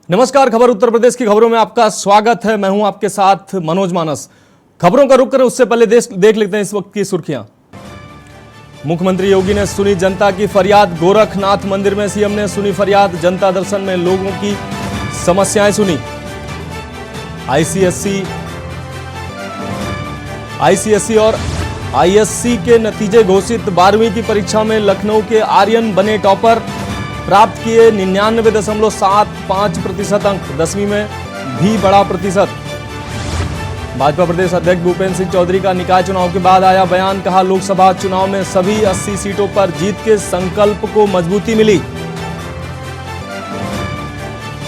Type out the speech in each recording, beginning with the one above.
नमस्कार, खबर उत्तर प्रदेश की खबरों में आपका स्वागत है। मैं हूं आपके साथ मनोज मानस। खबरों का रुख करें उससे पहले देख लेते हैं इस वक्त की सुर्खियां। मुख्यमंत्री योगी ने सुनी जनता की फरियाद। गोरखनाथ मंदिर में सीएम ने सुनी फरियाद। जनता दर्शन में लोगों की समस्याएं सुनी। आईसीएसई और आईएससी के नतीजे घोषित। 12वीं की परीक्षा में लखनऊ के आर्यन बने टॉपर। प्राप्त किए 99.75% अंक। 10वीं में भी बड़ा प्रतिशत। भाजपा प्रदेश अध्यक्ष भूपेंद्र सिंह चौधरी का निकाय चुनाव के बाद आया बयान। कहा, लोकसभा चुनाव में सभी 80 सीटों पर जीत के संकल्प को मजबूती मिली।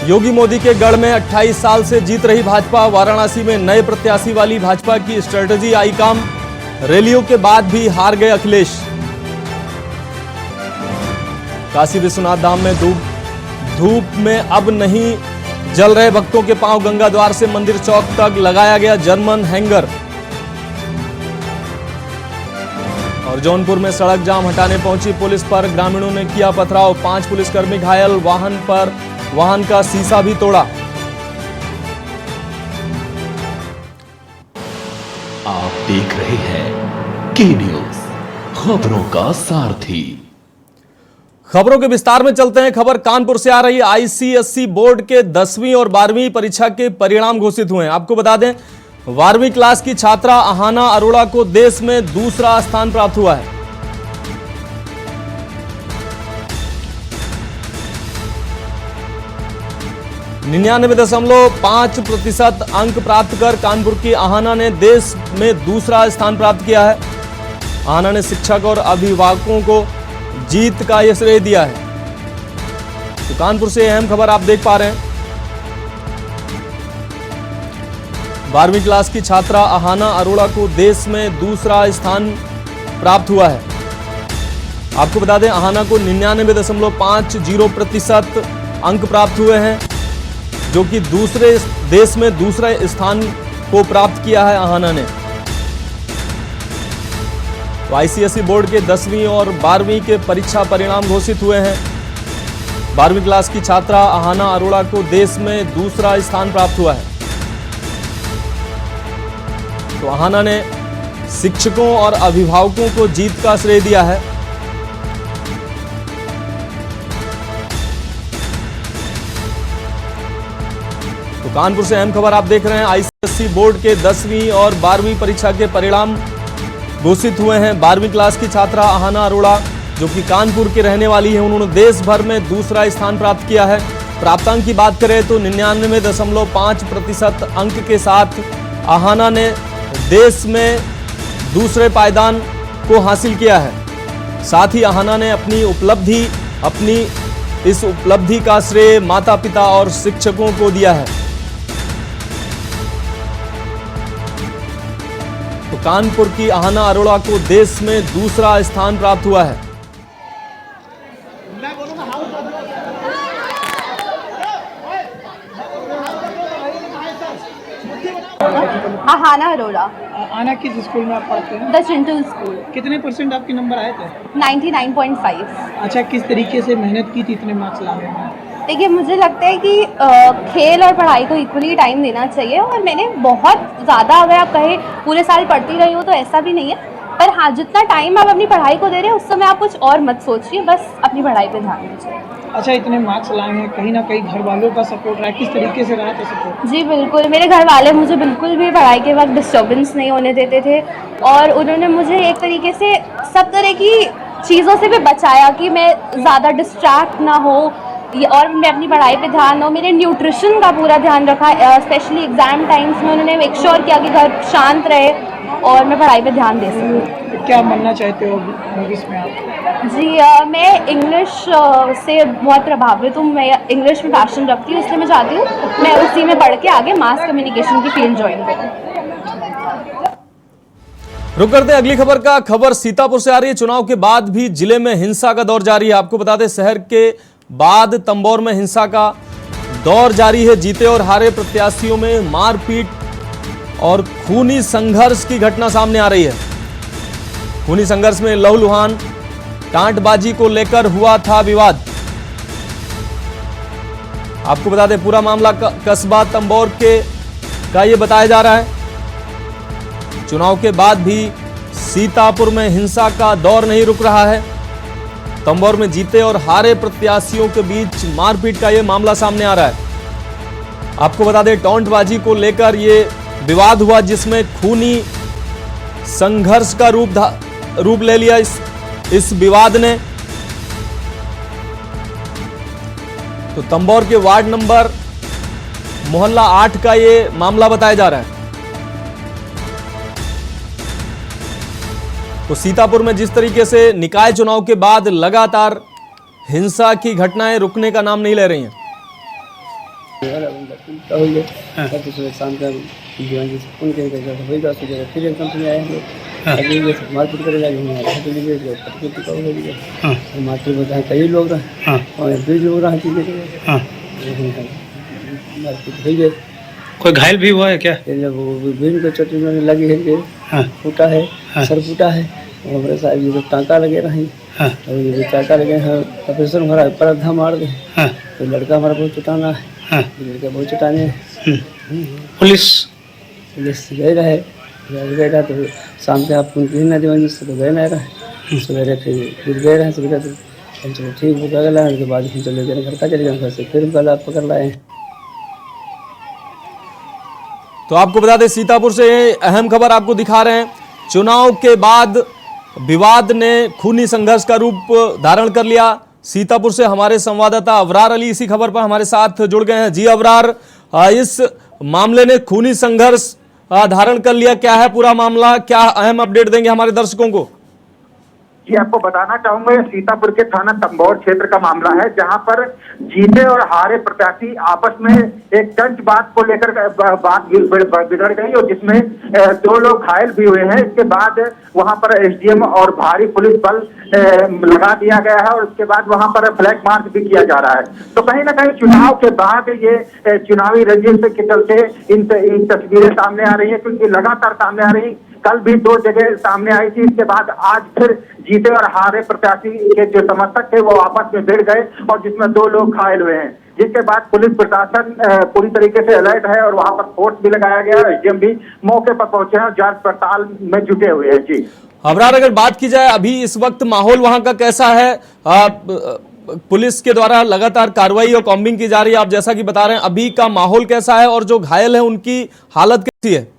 योगी मोदी के गढ़ में 28 साल से जीत रही भाजपा। वाराणसी में नए प्रत्याशी वाली भाजपा की स्ट्रेटजी आई काम। रैलियों के बाद भी हार गए अखिलेश। काशी विश्वनाथ धाम में धूप में अब नहीं जल रहे भक्तों के पांव। गंगा द्वार से मंदिर चौक तक लगाया गया जर्मन हैंगर। और जौनपुर में सड़क जाम हटाने पहुंची पुलिस पर ग्रामीणों ने किया पथराव। 5 पुलिसकर्मी घायल। वाहन का शीशा भी तोड़ा। आप देख रहे हैं के न्यूज, खबरों का सारथी। खबरों के विस्तार में चलते हैं। खबर कानपुर से आ रही है। आईसीएसई बोर्ड के 10वीं और 12वीं परीक्षा के परिणाम घोषित हुए हैं। आपको बता दें, 12वीं क्लास की छात्रा अहाना अरोड़ा को देश में दूसरा स्थान प्राप्त हुआ है। ,99.5% अंक प्राप्त कर कानपुर की अहाना ने देश में दूसरा स्थान प्राप्त किया है। अहाना ने शिक्षक और अभिभावकों को जीत का यह श्रेय दिया है। तो कानपुर से अहम खबर आप देख पा रहे हैं। 12वीं क्लास की छात्रा अहाना अरोड़ा को देश में दूसरा स्थान प्राप्त हुआ है। आपको बता दें, अहाना को 99.50% अंक प्राप्त हुए हैं, जो कि देश में दूसरे स्थान को प्राप्त किया है अहाना ने। आईसीएसई बोर्ड के 10वीं और 12वीं के परीक्षा परिणाम घोषित हुए हैं। 12वीं क्लास की छात्रा अहाना अरोड़ा को देश में दूसरा स्थान प्राप्त हुआ है। तो अहाना ने शिक्षकों और अभिभावकों को जीत का श्रेय दिया है। तो कानपुर से अहम खबर आप देख रहे हैं। आईसीएसई बोर्ड के 10वीं और 12वीं परीक्षा के परिणाम घोषित हुए हैं। 12वीं क्लास की छात्रा अहाना अरोड़ा, जो कि कानपुर की रहने वाली है, उन्होंने देश भर में दूसरा स्थान प्राप्त किया है। प्राप्तांक की बात करें तो 99.5% अंक के साथ अहाना ने देश में दूसरे पायदान को हासिल किया है। साथ ही अहाना ने अपनी इस उपलब्धि का श्रेय माता पिता और शिक्षकों को दिया है। तो कानपुर की अहाना अरोड़ा को देश में दूसरा स्थान प्राप्त हुआ है। अहाना अरोड़ा। आना किस स्कूल में आप पढ़ते हैं? The Chintu school. कितने % आपके नंबर आए थे? 99.5। अच्छा, किस तरीके से मेहनत की थी इतने मार्क्स लाने में? देखिए, मुझे लगता है कि खेल और पढ़ाई को इक्वली टाइम देना चाहिए। और मैंने बहुत ज़्यादा, अगर आप कहें पूरे साल पढ़ती रही हो तो ऐसा भी नहीं है, पर हाँ, जितना टाइम आप अपनी पढ़ाई को दे रहे हैं उस समय आप कुछ और मत सोचिए, बस अपनी पढ़ाई पे ध्यान दीजिए। अच्छा, इतने मार्क्स लाए हैं, कहीं ना कहीं घर वालों का सपोर्ट रहा है, किस तरीके से रहा था सपोर्ट? जी बिल्कुल, मेरे घर वाले मुझे बिल्कुल भी पढ़ाई के वक्त डिस्टर्बेंस नहीं होने देते थे। और उन्होंने मुझे एक तरीके से सब तरह की चीज़ों से भी बचाया कि मैं ज़्यादा डिस्ट्रैक्ट ना हो और मैं अपनी पढ़ाई पे ध्यान दूँ। मेरे न्यूट्रिशन का पूरा ध्यान रखा, स्पेशली एग्ज़ाम टाइम्स में उन्होंने मेक श्योर किया कि घर शांत रहे और मैं पढ़ाई पे ध्यान दे सकूँ। क्या बनना चाहते हो भविष्य में आप? जी मैं इंग्लिश से बहुत प्रभावित हूँ। मैं इंग्लिश में पैशन रखती हूँ, इसलिए मैं चाहती हूँ मैं उसी में पढ़ के आगे मास कम्युनिकेशन की फील्ड ज्वाइन करूँ। रुक करते हैं अगली खबर का। खबर सीतापुर से आ रही है। चुनाव के बाद भी जिले में हिंसा का दौर जारी है। आपको बता दें, शहर के बाद तंबौर में हिंसा का दौर जारी है। जीते और हारे प्रत्याशियों में मारपीट और खूनी संघर्ष की घटना सामने आ रही है। खूनी संघर्ष में लहूलुहान टांटबाजी को लेकर हुआ था विवाद। आपको बता दें पूरा मामला कस्बा तंबोर का ये बताया जा रहा है। चुनाव के बाद भी सीतापुर में हिंसा का दौर नहीं रुक रहा है। तंबोर में जीते और हारे प्रत्याशियों के बीच मारपीट का ये मामला सामने आ रहा है। आपको बता दें टॉन्टबाजी को लेकर ये विवाद हुआ, जिसमें खूनी संघर्ष का रूप ले लिया इस विवाद ने। तो तंबोर के वार्ड नंबर मोहल्ला 8 का ये मामला बताया जा रहा है। तो सीतापुर में जिस तरीके से निकाय चुनाव के बाद लगातार हिंसा की घटनाएं रुकने का नाम नहीं ले रही हैं। कई लोग कोई घायल भी हुआ है क्या? चोटी में लगी है, फूटा है, सर फूटा है, और हमारे साहब ये टाँका लगे रहे, और ये टाँका लगे हैं, ऑपरेशन हमारा पर धा मार दे। तो लड़का हमारा बहुत चुटाना है, लड़का बहुत चुटाने। पुलिस गए रहे तो शाम के आप उनकी ना दीवानी से तो गए ना रहे, सवेरे फिर गए रहे, सवेरे तो चलो ठीक हो गया। उसके बाद फिर चले गए घर का, चले गए घर से, फिर गला पकड़ लाए। तो आपको बता दें सीतापुर से अहम खबर आपको दिखा रहे हैं। चुनाव के बाद विवाद ने खूनी संघर्ष का रूप धारण कर लिया। सीतापुर से हमारे संवाददाता अबरार अली इसी खबर पर हमारे साथ जुड़ गए हैं। जी अबरार, इस मामले ने खूनी संघर्ष धारण कर लिया, क्या है पूरा मामला, क्या अहम अपडेट देंगे हमारे दर्शकों को? जी आपको बताना चाहूंगा ये सीतापुर के थाना तंबोर क्षेत्र का मामला है, जहां पर जीते और हारे प्रत्याशी आपस में एक टंच बात को लेकर बात बिगड़ गई और जिसमें 2 लोग घायल भी हुए हैं। इसके बाद वहां पर एसडीएम और भारी पुलिस बल लगा दिया गया है और उसके बाद वहां पर फ्लैग मार्च भी किया जा रहा है। तो कहीं ना कहीं चुनाव के बाद ये चुनावी रंजिश के चलते इन तस्वीरें सामने आ रही है, क्योंकि लगातार सामने आ रही। कल भी 2 जगह सामने आई थी, इसके बाद आज फिर जीते और हारे प्रत्याशी के जो समर्थक थे वो आपस में भिड़ गए और जिसमें 2 लोग घायल हुए हैं, जिसके बाद पुलिस प्रशासन पूरी तरीके से अलर्ट है और वहां पर फोर्स भी लगाया गया है। एसडीएम भी मौके पर पहुंचे हैं और जांच पड़ताल में जुटे हुए हैं। जी अबरार, अगर बात की जाए अभी इस वक्त माहौल वहां का कैसा है? पुलिस के द्वारा लगातार कार्रवाई और कॉम्बिंग की जा रही है, आप जैसा कि बता रहे हैं, अभी का माहौल कैसा है और जो घायल है उनकी हालत कैसी है?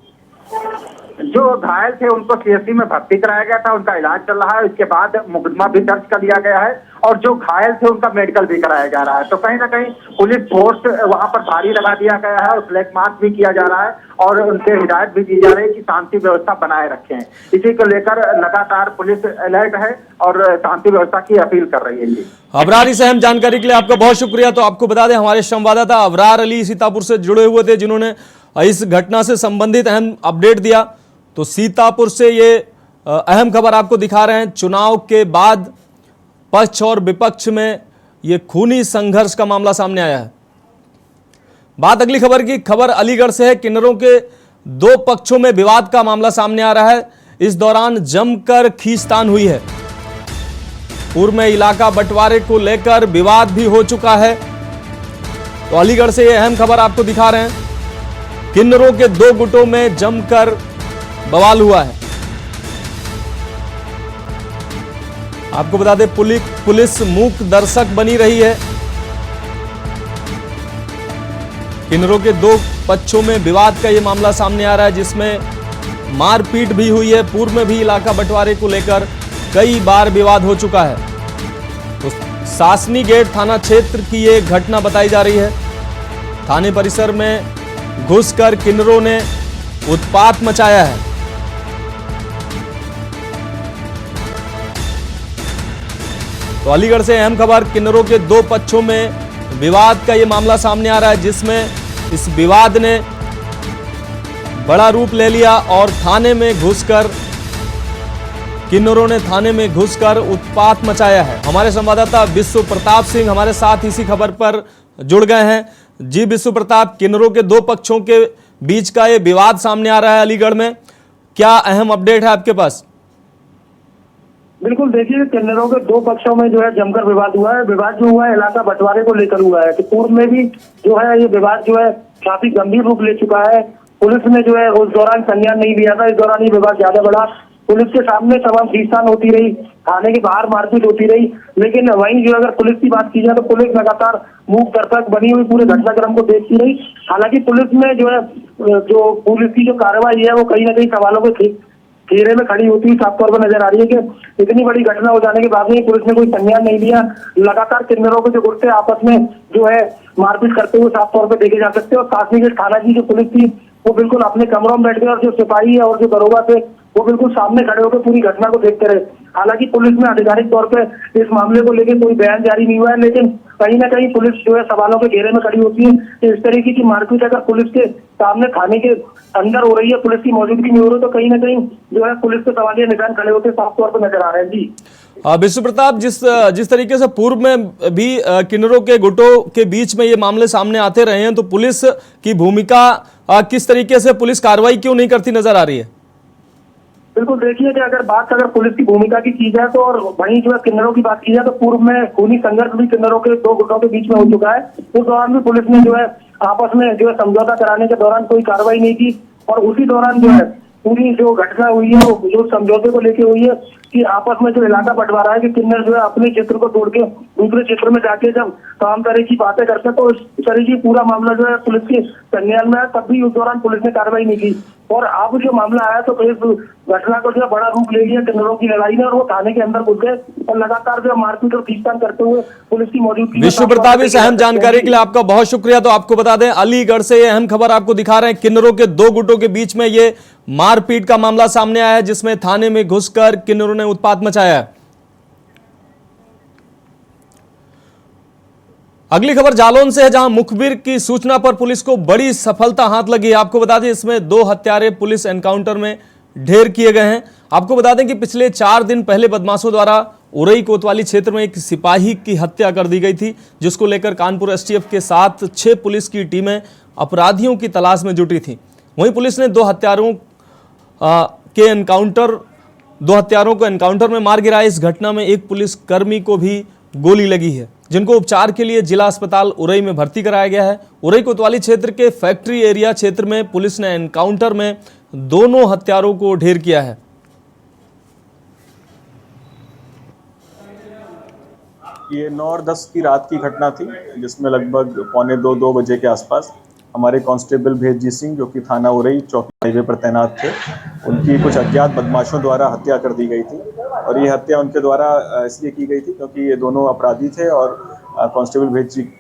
जो घायल थे उनको सीएससी में भर्ती कराया गया था, उनका इलाज चल रहा है। इसके बाद मुकदमा भी दर्ज कर लिया गया है और जो घायल थे उनका मेडिकल भी कराया जा रहा है। तो कहीं ना कहीं पुलिस फोर्स वहां पर भारी लगा दिया गया है और फ्लैग मार्च भी किया जा रहा है और उनके हिदायत भी दी जा रही है कि शांति व्यवस्था बनाए रखें। इसी को लेकर लगातार पुलिस अलर्ट है और शांति व्यवस्था की अपील कर रही है। जी अबरार, इस अहम जानकारी के लिए आपका बहुत शुक्रिया। तो आपको बता दें हमारे संवाददाता अबरार अली सीतापुर से जुड़े हुए थे, जिन्होंने इस घटना से संबंधित अहम अपडेट दिया। तो सीतापुर से ये अहम खबर आपको दिखा रहे हैं। चुनाव के बाद पक्ष और विपक्ष में ये खूनी संघर्ष का मामला सामने आया है। बात अगली खबर की, खबर अलीगढ़ से है। किन्नरों के 2 पक्षों में विवाद का मामला सामने आ रहा है। इस दौरान जमकर खींचतान हुई है। पूर्व में इलाका बंटवारे को लेकर विवाद भी हो चुका है। तो अलीगढ़ से ये अहम खबर आपको दिखा रहे हैं। किन्नरों के 2 गुटों में जमकर बवाल हुआ है। आपको बता दें पुलिस मूक दर्शक बनी रही है। किन्नरों के 2 पक्षों में विवाद का यह मामला सामने आ रहा है, जिसमें मारपीट भी हुई है। पूर्व में भी इलाका बंटवारे को लेकर कई बार विवाद हो चुका है। तो सासनी गेट थाना क्षेत्र की ये घटना बताई जा रही है। थाने परिसर में घुसकर किन्नरों ने उत्पात मचाया है। तो अलीगढ़ से अहम खबर, किन्नरों के 2 पक्षों में विवाद का यह मामला सामने आ रहा है, जिसमें इस विवाद ने बड़ा रूप ले लिया और थाने में घुसकर किन्नरों ने थाने में घुसकर उत्पात मचाया है। हमारे संवाददाता विश्व प्रताप सिंह हमारे साथ इसी खबर पर जुड़ गए हैं। जी विश्व प्रताप, किन्नरों के 2 पक्षों के बीच का ये विवाद सामने आ रहा है अलीगढ़ में, क्या अहम अपडेट है आपके पास? बिल्कुल, देखिए किन्नरों के दो पक्षों में जो है जमकर विवाद हुआ है। विवाद जो हुआ है इलाका बंटवारे को लेकर हुआ है कि पूर्व में भी जो है ये विवाद जो है काफी गंभीर रूप ले चुका है। पुलिस ने जो है उस दौरान संज्ञान नहीं लिया था, इस दौरान ये विवाद ज्यादा बढ़ा। पुलिस के सामने तमाम खींचतान होती रही, थाने के बाहर मारपीट होती रही, लेकिन वहीं जो अगर पुलिस की बात की जाए तो पुलिस लगातार मूक दर्शक बनी हुई पूरे घटनाक्रम को देखती रही। हालांकि पुलिस में जो है जो पुलिस की जो कार्रवाई है वो कहीं ना कहीं सवालों के घेरे में खड़ी होती साफ तौर पर नजर आ रही है कि इतनी बड़ी घटना हो जाने के बाद में पुलिस ने कोई संज्ञान नहीं लिया। लगातार किन्नरों के जो गुट थे आपस में जो है मारपीट करते हुए साफ तौर पर देखे जा सकते हैं। और कासनीगेट थाना की जो पुलिस थी वो बिल्कुल अपने कमरों में बैठ गए और जो सिपाही है और जो दरोगा थे वो बिल्कुल सामने खड़े होकर पूरी घटना को देखते रहे। हालांकि पुलिस में आधिकारिक तौर पर इस मामले को लेकर कोई बयान जारी नहीं हुआ है, लेकिन कहीं ना कहीं पुलिस जो है सवालों के घेरे में खड़ी होती है। इस तरीके की मारपीट अगर पुलिस के सामने थाने के अंदर हो रही है, पुलिस की मौजूदगी में हो रही है, तो कहीं ना कहीं जो है पुलिस के सवालिया निशान खड़े होते साफ तौर पर नजर आ रहे हैं। जी विष्णु प्रताप, जिस तरीके से पूर्व में भी किन्नरों के गुटों के बीच में ये मामले सामने आते रहे हैं, तो पुलिस की भूमिका किस तरीके से, पुलिस कार्रवाई क्यों नहीं करती नजर आ रही है? बिल्कुल, देखिए कि अगर पुलिस की भूमिका की जाए तो, और वहीं जो है किन्नरों की बात की जाए तो पूर्व में खूनी संघर्ष भी किन्नरों के दो गुटों के बीच में हो चुका है। उस दौरान भी पुलिस ने जो है आपस में जो है समझौता कराने के दौरान कोई कार्रवाई नहीं की, और उसी दौरान जो है पूरी जो घटना हुई है वो जो समझौते को लेके हुई है कि आपस में जो इलाका बंटवारा है कि किन्नर जो है अपने क्षेत्र को तोड़ के दूसरे क्षेत्र में जाके जब तमाम तरह की बातें करते हैं तो इस तरह की पूरा मामला जो है पुलिस के संज्ञान में है। तब भी उस दौरान पुलिस ने कार्रवाई नहीं की, और अब जो मामला आया तो इस घटना को जो है बड़ा रूप ले लिया किन्नरों की लड़ाई ने, और वो थाने के अंदर घुस गए और लगातार जो मारपीट और खींचतान करते हुए पुलिस की मौजूदगी। विष्णु प्रताप, इस अहम जानकारी के लिए आपका बहुत शुक्रिया। तो आपको बता दें, अलीगढ़ से ये अहम खबर आपको दिखा रहे हैं। किन्नरों के दो गुटों के बीच में ये मारपीट का मामला सामने आया है, जिसमें थाने में घुसकर किन्नरों ने उत्पात मचाया है। अगली खबर जालौन से है, जहां मुखबिर की सूचना पर पुलिस को बड़ी सफलता हाथ लगी है। आपको बता दें, इसमें 2 हत्यारे पुलिस एनकाउंटर में ढेर किए गए हैं। आपको बता दें कि पिछले 4 दिन पहले बदमाशों द्वारा उरई कोतवाली क्षेत्र में एक सिपाही की हत्या कर दी गई थी, जिसको लेकर कानपुर एसटीएफ के साथ 6 पुलिस की टीमें अपराधियों की तलाश में जुटी थी। वहीं पुलिस ने 2 हत्यारों को एनकाउंटर में मार गिराया। इस घटना में एक पुलिस कर्मी को भी गोली लगी है, जिनको उपचार के लिए जिला अस्पताल उरई में भर्ती कराया गया है। उरई कोतवाली क्षेत्र के फैक्ट्री एरिया क्षेत्र में पुलिस ने एनकाउंटर में दोनों हत्यारों को ढेर किया है। ये 9 और 10 की रात की घटना थी, जिसमें लगभग 1:45-2 बजे के आसपास हमारे कांस्टेबल भेदजीत सिंह, जो कि थाना उरई चौकी हाईवे पर तैनात थे, उनकी कुछ अज्ञात बदमाशों द्वारा हत्या कर दी गई थी। और ये हत्या उनके द्वारा इसलिए की गई थी क्योंकि ये दोनों अपराधी थे और कांस्टेबल भेदजीत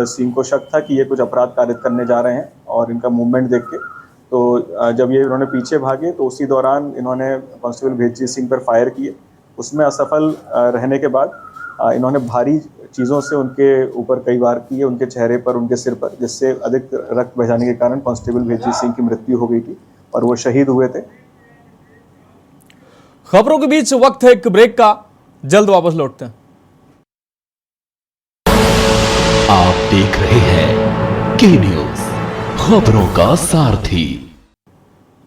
सिंह को शक था कि ये कुछ अपराध कारित करने जा रहे हैं, और इनका मूवमेंट देख के तो जब ये इन्होंने पीछे भागे तो उसी दौरान इन्होंने कांस्टेबल भेदजीत सिंह पर फायर किए। उसमें असफल रहने के बाद इन्होंने भारी चीज़ों से उनके ऊपर कई बार किए, उनके चेहरे पर, उनके सिर पर, जिससे अधिक रक्त बह जाने के कारण कांस्टेबल भेदजीत सिंह की मृत्यु हो गई थी और वो शहीद हुए थे। खबरों के बीच वक्त है एक ब्रेक का, जल्द वापस लौटते हैं। आप देख रहे हैं के न्यूज, खबरों का सारथी।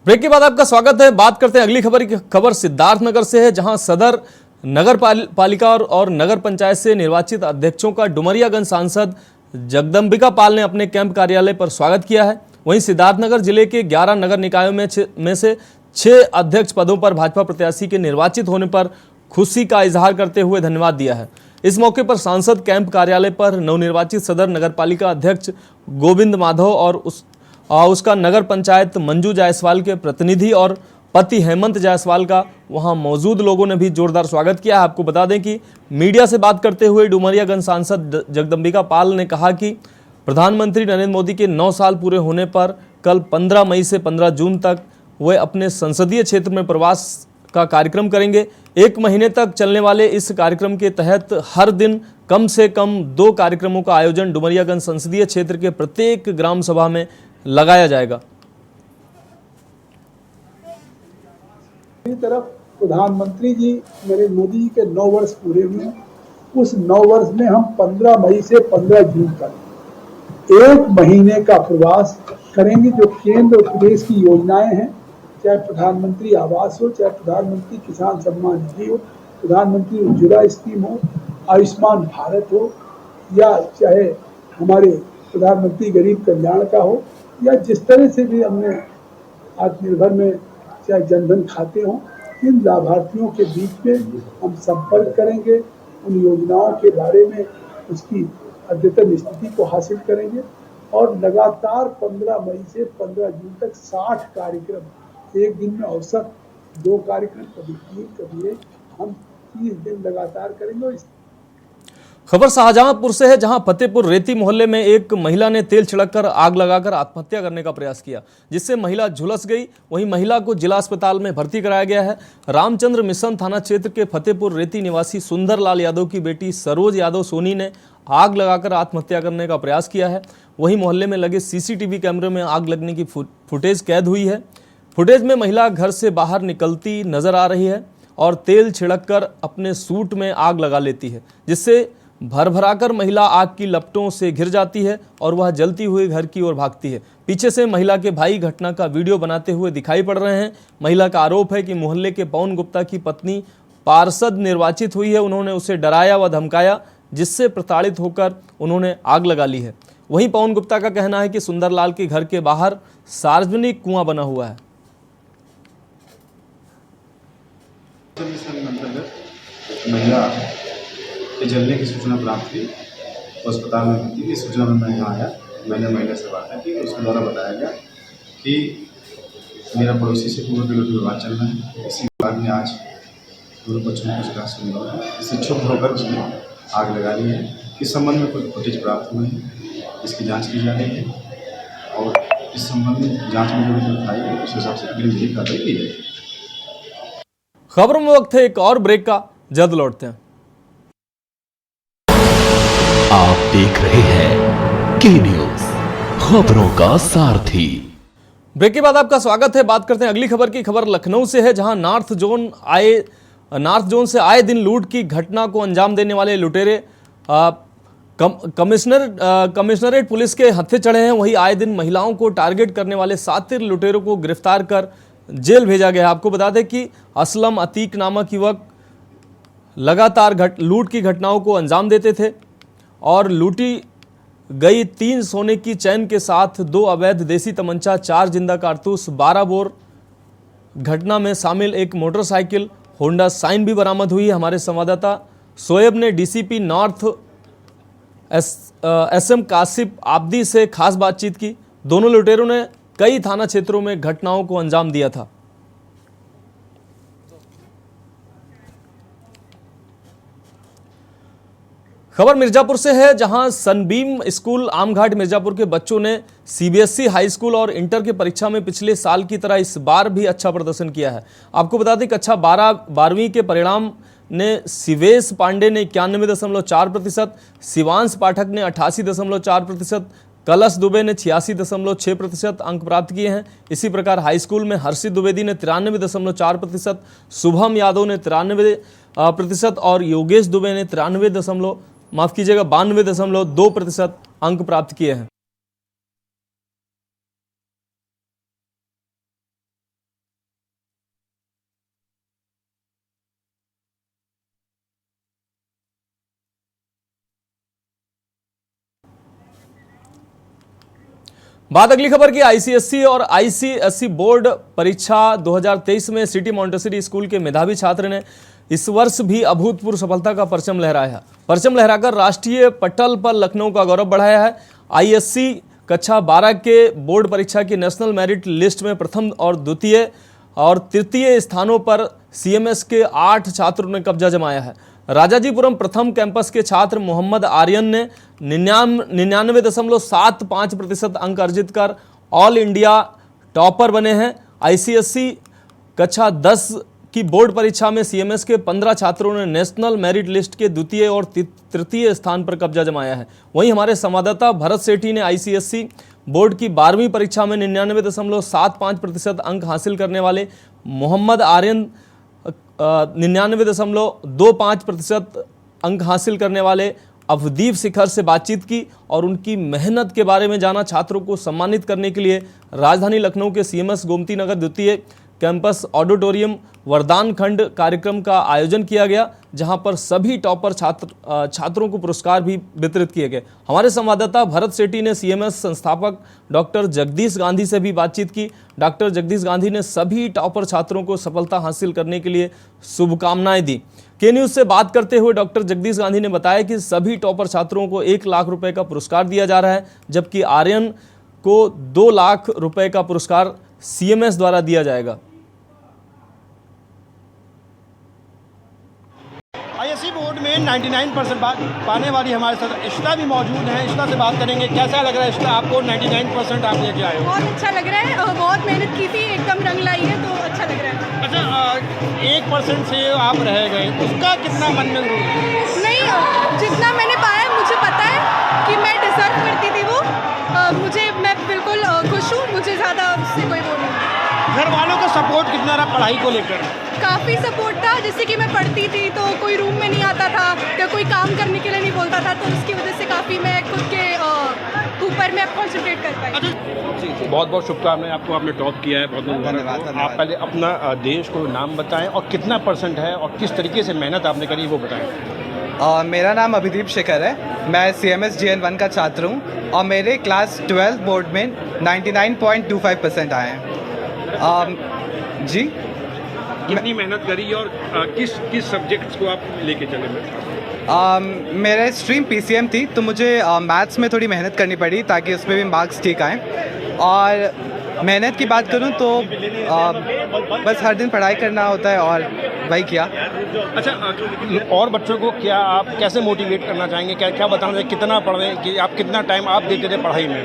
ब्रेक के बाद आपका स्वागत है। बात करते हैं अगली खबर की। खबर सिद्धार्थनगर से है, जहां सदर नगर पालिका और नगर पंचायत से निर्वाचित अध्यक्षों का डुमरियागंज सांसद जगदम्बिका पाल ने अपने कैंप कार्यालय पर स्वागत किया है। वहीं सिद्धार्थनगर जिले के 11 नगर निकायों में से 6 अध्यक्ष पदों पर भाजपा प्रत्याशी के निर्वाचित होने पर खुशी का इजहार करते हुए धन्यवाद दिया है। इस मौके पर सांसद कैंप कार्यालय पर नवनिर्वाचित सदर नगर पालिका अध्यक्ष गोविंद माधव और उसका नगर पंचायत मंजू जायसवाल के प्रतिनिधि और पति हेमंत जायसवाल का वहां मौजूद लोगों ने भी जोरदार स्वागत किया है। आपको बता दें कि मीडिया से बात करते हुए डुमरियागंज सांसद जगदम्बिका पाल ने कहा कि प्रधानमंत्री नरेंद्र मोदी के 9 साल पूरे होने पर कल 15 मई से 15 जून तक वे अपने संसदीय क्षेत्र में प्रवास का कार्यक्रम करेंगे। 1 महीने तक चलने वाले इस कार्यक्रम के तहत हर दिन कम से कम 2 कार्यक्रमों का आयोजन डुमरियागंज संसदीय क्षेत्र के प्रत्येक ग्राम सभा में लगाया जाएगा। दूसरी तरफ प्रधानमंत्री जी नरेंद्र मोदी जी के 9 वर्ष पूरे हुए हैं। उस 9 वर्ष में हम 15 मई से 15 जून तक 1 महीने का प्रवास करेंगे। जो केंद्र और प्रदेश की योजनाएं हैं, चाहे प्रधानमंत्री आवास हो, चाहे प्रधानमंत्री किसान सम्मान निधि हो, प्रधानमंत्री उज्ज्वला स्कीम हो, आयुष्मान भारत हो, या चाहे हमारे प्रधानमंत्री गरीब कल्याण का हो, या जिस तरह से भी हमने आत्मनिर्भर में चाहे जनधन खाते हों, इन लाभार्थियों के बीच में हम संपर्क करेंगे, उन योजनाओं के बारे में उसकी अद्यतन स्थिति को हासिल करेंगे और लगातार 15 मई से 15 जून तक 60 कार्यक्रम, एक दिन में औसत 2 कार्यक्रम, कभी 3, कभी 1, हम 30 दिन लगातार करेंगे। खबर शाहजहांपुर से है, जहां फतेहपुर रेती मोहल्ले में एक महिला ने तेल छिड़ककर आग लगाकर आत्महत्या करने का प्रयास किया, जिससे महिला झुलस गई। वहीं महिला को जिला अस्पताल में भर्ती कराया गया है। रामचंद्र मिशन थाना क्षेत्र के फतेहपुर रेती निवासी सुंदरलाल यादव की बेटी सरोज यादव सोनी ने आग लगाकर आत्महत्या करने का प्रयास किया है। वहीं मोहल्ले में लगे सीसीटीवी कैमरे में आग लगने की फुटेज कैद हुई है। फुटेज में महिला घर से बाहर निकलती नजर आ रही है और तेल छिड़ककर अपने सूट में आग लगा लेती है, जिससे भरभराकर महिला आग की लपटों से घिर जाती है और वह जलती हुई घर की ओर भागती है। पीछे से महिला के भाई घटना का वीडियो बनाते हुए दिखाई पड़ रहे हैं। महिला का आरोप है कि मोहल्ले के पवन गुप्ता की पत्नी पार्षद निर्वाचित हुई है, उन्होंने उसे डराया व धमकाया, जिससे प्रताड़ित होकर उन्होंने आग लगा ली है। वहीं पवन गुप्ता का कहना है कि सुंदरलाल के घर के बाहर सार्वजनिक कुआं बना हुआ है। महिला के जलने की सूचना प्राप्त हुई, अस्पताल में भर्ती की सूचना में मैं यहाँ आया। मैंने महिला से बात की, उसके द्वारा बताया गया कि मेरा पड़ोसी से पूर्व विरोधी विवाद चल रहा है। इसी विवाद में आज दोनों पक्षों में कुछ राशि हुई है, इससे क्षुब्ध होकर उसने आग लगा ली है। इस संबंध में कुछ फुटेज प्राप्त हुए हैं, इसकी जाँच की जा रही है और इस संबंध में जाँच में जो रिपोर्ट आई है उस हिसाब से अगली विधिक कार्रवाई की जाएगी। खबरों में वक्त है एक और ब्रेक का, जल्द लौटते हैं। आप देख रहे हैं के न्यूज, खबरों का सारथी। ब्रेक के बाद आपका स्वागत है। बात करते हैं अगली खबर की। खबर लखनऊ से है, जहां नॉर्थ जोन से आए दिन लूट की घटना को अंजाम देने वाले लुटेरे कमिश्नरेट पुलिस के हत्थे चढ़े हैं। वहीं आए दिन महिलाओं को टारगेट करने वाले सातिर लुटेरों को गिरफ्तार कर जेल भेजा गया है। आपको बता दें कि असलम अतीक नामक युवक लगातार लूट की घटनाओं को अंजाम देते थे और लूटी गई 3 सोने की चैन के साथ 2 अवैध देसी तमंचा, 4 जिंदा कारतूस, 12 बोर घटना में शामिल एक मोटरसाइकिल होंडा साइन भी बरामद हुई। हमारे संवाददाता शोएब ने डीसीपी नॉर्थ एसएम कासिफ आब्दी से खास बातचीत की। दोनों लुटेरों ने कई थाना क्षेत्रों में घटनाओं को अंजाम दिया था। खबर मिर्जापुर से है, जहां सनबीम स्कूल आमघाट मिर्जापुर के बच्चों ने सीबीएसई हाई स्कूल और इंटर की परीक्षा में पिछले साल की तरह इस बार भी अच्छा प्रदर्शन किया है। आपको बता दें कक्षा 12वीं के परिणाम ने शिवेश पांडे ने 91.4%, शिवांश पाठक ने 88.4%, कलश दुबे ने 86.6% अंक प्राप्त किए हैं। इसी प्रकार हाई स्कूल में हर्षित द्विवेदी ने 93.4%, शुभम यादव ने 93% और योगेश दुबे ने 92.2% अंक प्राप्त किए हैं। बात अगली खबर की। आईसीएसई और आईसीएसई बोर्ड परीक्षा 2023 में सिटी मॉन्टेसरी स्कूल के मेधावी छात्र ने इस वर्ष भी अभूतपूर्व सफलता का परचम लहराया। परचम लहराकर राष्ट्रीय पटल पर लखनऊ का गौरव बढ़ाया है। आईएससी कक्षा 12 के बोर्ड परीक्षा की नेशनल मेरिट लिस्ट में प्रथम और द्वितीय और तृतीय स्थानों पर सीएमएस के 8 छात्रों ने कब्जा जमाया है। राजाजीपुरम प्रथम कैंपस के छात्र मोहम्मद आर्यन ने 99.75% अंक अर्जित कर ऑल इंडिया टॉपर बने हैं। आईसीएसई कक्षा 10 की बोर्ड परीक्षा में सीएमएस के 15 छात्रों ने नेशनल मेरिट लिस्ट के द्वितीय और तृतीय स्थान पर कब्जा जमाया है। वहीं हमारे संवाददाता भरत सेठी ने आईसीएसई बोर्ड की 12वीं परीक्षा में 99.75% अंक हासिल करने वाले मोहम्मद आर्यन 99.25% अंक हासिल करने वाले अवदीप शिखर से बातचीत की और उनकी मेहनत के बारे में जाना। छात्रों को सम्मानित करने के लिए राजधानी लखनऊ के सीएमएस गोमती नगर द्वितीय कैंपस ऑडिटोरियम वरदान खंड कार्यक्रम का आयोजन किया गया, जहां पर सभी टॉपर छात्रों को पुरस्कार भी वितरित किए गए। हमारे संवाददाता भरत सेठी ने सीएमएस संस्थापक डॉक्टर जगदीश गांधी से भी बातचीत की। डॉक्टर जगदीश गांधी ने सभी टॉपर छात्रों को सफलता हासिल करने के लिए शुभकामनाएं दी। के न्यूज़ से बात करते हुए डॉक्टर जगदीश गांधी ने बताया कि सभी टॉपर छात्रों को 1 लाख रुपए का पुरस्कार दिया जा रहा है, जबकि आर्यन को 2 लाख रुपए का पुरस्कार सीएमएस द्वारा दिया जाएगा। आईएससी बोर्ड में 99% पाने वाली हमारे साथ इश्ता भी मौजूद हैं। इश्ता से बात करेंगे, कैसा लग रहा है इश्ता आपको 99% आप लेके आए हो? बहुत अच्छा लग रहा है, बहुत मेहनत की थी, एकदम रंग लाई है, तो अच्छा लग रहा है। अच्छा, 1% से आप रह गए, उसका कितना मन में नहीं, जितना मैंने पाया मुझे पता है कि मैं डिजर्व करती थी वो। मैं बिल्कुल खुश हूँ, मुझे ज़्यादा उससे कोई वो नहीं। घर वालों का सपोर्ट कितना रहा पढ़ाई को लेकर? काफ़ी सपोर्ट था, जैसे कि मैं पढ़ती थी तो कोई रूम में नहीं आता था या कोई काम करने के लिए नहीं बोलता था, तो उसकी वजह से काफ़ी मैं खुद के ऊपर में कॉन्सेंट्रेट कर पाई। बहुत बहुत शुभकामनाएं आपको, आपने टॉप किया है, बहुत बहुत धन्यवाद। आप पहले अपना देश को नाम बताएं और कितना % है और किस तरीके से मेहनत आपने करी वो बताएं। मेरा नाम अभिदीप शेखर है, मैं CMS GN1 का छात्र हूँ और मेरे क्लास 12 बोर्ड में 99.25% आए हैं। जी, कितनी मेहनत करी और किस सब्जेक्ट्स को आप लेके चले? मेरे स्ट्रीम PCM थी, तो मुझे मैथ्स में थोड़ी मेहनत करनी पड़ी ताकि उसमें भी मार्क्स ठीक आएँ। और मेहनत की बात करूं तो बस हर दिन पढ़ाई करना होता है और वही किया। अच्छा, और बच्चों को क्या आप कैसे मोटिवेट करना चाहेंगे, क्या बताना चाहिए, कितना पढ़ें, कि आप कितना टाइम आप देते थे पढ़ाई में?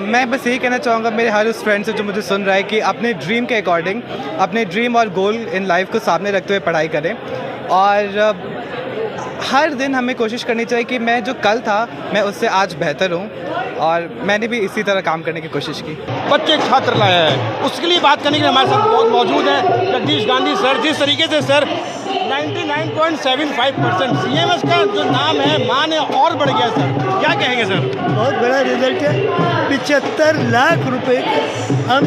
मैं बस यही कहना चाहूँगा मेरे हर उस फ्रेंड से जो मुझे सुन रहा है कि अपने ड्रीम के अकॉर्डिंग, अपने ड्रीम और गोल इन लाइफ को सामने रखते हुए पढ़ाई करें। और हर दिन हमें कोशिश करनी चाहिए कि मैं जो कल था मैं उससे आज बेहतर हूँ, और मैंने भी इसी तरह काम करने की कोशिश की। बच्चे छात्र लाया है, उसके लिए बात करने के लिए हमारे साथ बहुत मौजूद है जगदीश गांधी सर। जिस तरीके से सर 99.75% CMS का जो नाम है मान है और बढ़ गया सर, क्या कहेंगे सर? बहुत बड़ा रिजल्ट है। 75 लाख रुपए हम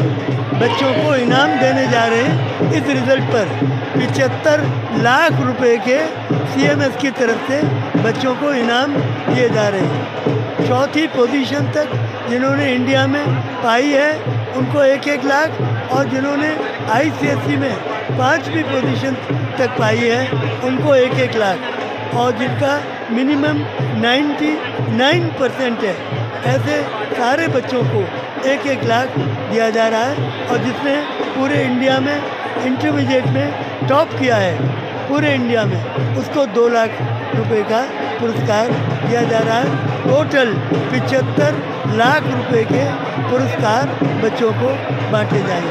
बच्चों को इनाम देने जा रहे हैं इस रिजल्ट पर। 75 लाख रुपए के CMS की तरफ से बच्चों को इनाम दिए जा रहे हैं। चौथी पोजीशन तक जिन्होंने इंडिया में पाई है उनको 1-1 लाख, और जिन्होंने ICSE में 5वीं पोजीशन तक पाई है उनको 1-1 लाख, और जिनका मिनिमम 99% है, ऐसे सारे बच्चों को 1-1 लाख दिया जा रहा है। और जिसने पूरे इंडिया में इंटरमीडिएट में टॉप किया है पूरे इंडिया में, उसको 2 लाख रुपए का पुरस्कार दिया जा रहा है। टोटल 75 लाख रुपए के पुरस्कार बच्चों को बांटे जाएंगे।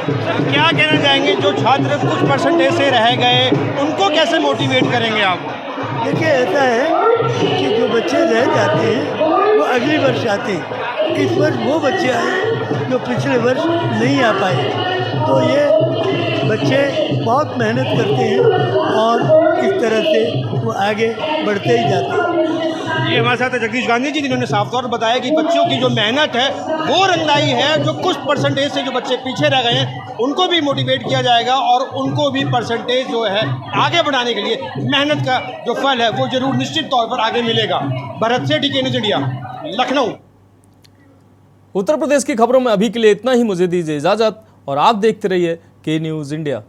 क्या कहना चाहेंगे जो छात्र कुछ % से रह गए, उनको कैसे मोटिवेट करेंगे आप? देखिए, ऐसा है कि जो बच्चे रह जाते हैं वो अगले वर्ष आते हैं। इस वर्ष वो बच्चे आए जो पिछले वर्ष नहीं आ पाए, तो ये बच्चे बहुत मेहनत करते हैं और इस तरह से वो आगे बढ़ते ही जाते हैं। ये हमारे साथ जगदीश गांधी जी, जिन्होंने साफ तौर पर बताया कि बच्चों की जो मेहनत है वो रंगलाई है। जो कुछ % से जो बच्चे पीछे रह गए हैं उनको भी मोटिवेट किया जाएगा और उनको भी % जो है आगे बढ़ाने के लिए मेहनत का जो फल है वो जरूर निश्चित तौर पर आगे मिलेगा। भरत सेठी, के न्यूज़ इंडिया, लखनऊ। उत्तर प्रदेश की खबरों में अभी के लिए इतना ही। मुझे दीजिए इजाजत और आप देखते रहिए के न्यूज़ इंडिया।